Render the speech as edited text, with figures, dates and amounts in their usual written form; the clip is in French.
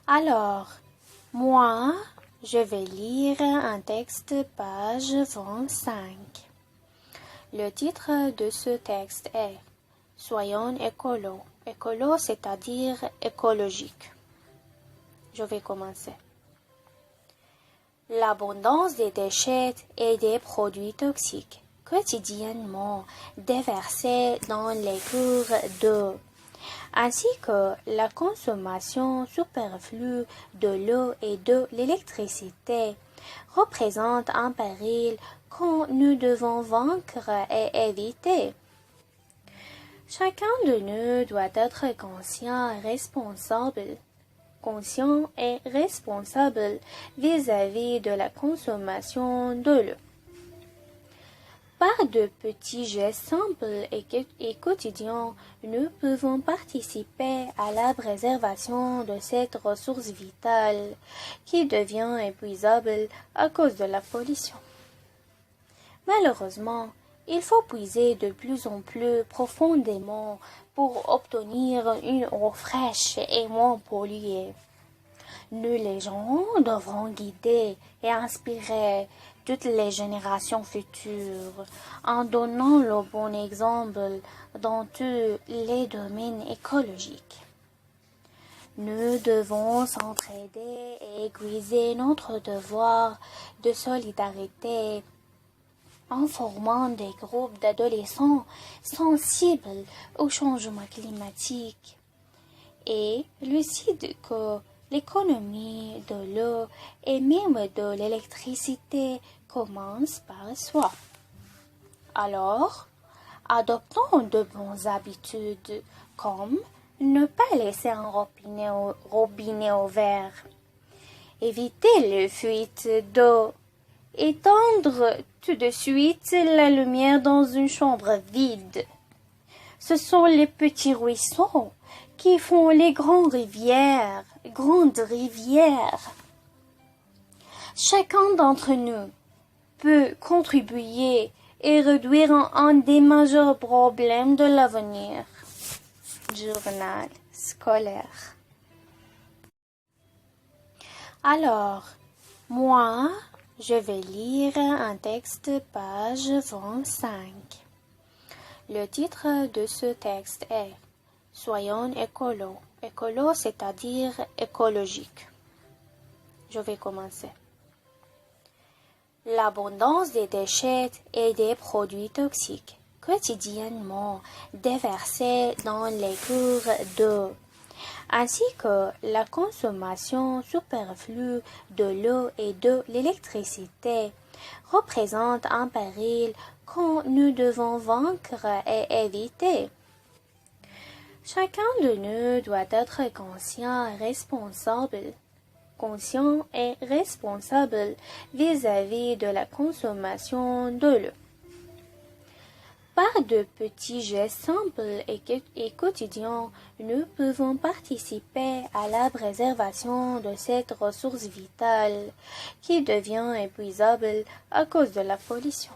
Alors, moi, je vais lire un texte, page 25. Le titre de ce texte est « Soyons écolo ». Écolo, c'est-à-dire écologique. Je vais commencer. L'abondance des déchets et des produits toxiques quotidiennement déversés dans les cours d'eau, ainsi que la consommation superflue de l'eau et de l'électricité, représentent un péril que nous devons vaincre et éviter. Chacun de nous doit être conscient et responsable vis-à-vis de la consommation de l'eau. Par de petits gestes simples et quotidiens, nous pouvons participer à la préservation de cette ressource vitale qui devient épuisable à cause de la pollution. Malheureusement, il faut puiser de plus en plus profondément pour obtenir une eau fraîche et moins polluée. Nous, les gens, devrons guider et inspirer toutes les générations futures en donnant le bon exemple dans tous les domaines écologiques. Nous devons s'entraider et aiguiser notre devoir de solidarité en formant des groupes d'adolescents sensibles au changement climatique et lucides que l'économie de l'eau et même de l'électricité commence par soi. Alors, adoptons de bonnes habitudes comme ne pas laisser un robinet ouvert, éviter les fuites d'eau, éteindre tout de suite la lumière dans une chambre vide. Ce sont les petits ruisseaux qui font les grandes rivières. Chacun d'entre nous peut contribuer et réduire un des majeurs problèmes de l'avenir. Journal scolaire. Alors, moi, je vais lire un texte, page 25. Le titre de ce texte est « Soyons écolo ». Écolo, c'est-à-dire écologique. Je vais commencer. L'abondance des déchets et des produits toxiques quotidiennement déversés dans les cours d'eau, ainsi que la consommation superflue de l'eau et de l'électricité, représentent un péril que nous devons vaincre et éviter. Chacun de nous doit être conscient et responsable vis-à-vis de la consommation de l'eau. Par de petits gestes simples et quotidiens, nous pouvons participer à la préservation de cette ressource vitale qui devient épuisable à cause de la pollution.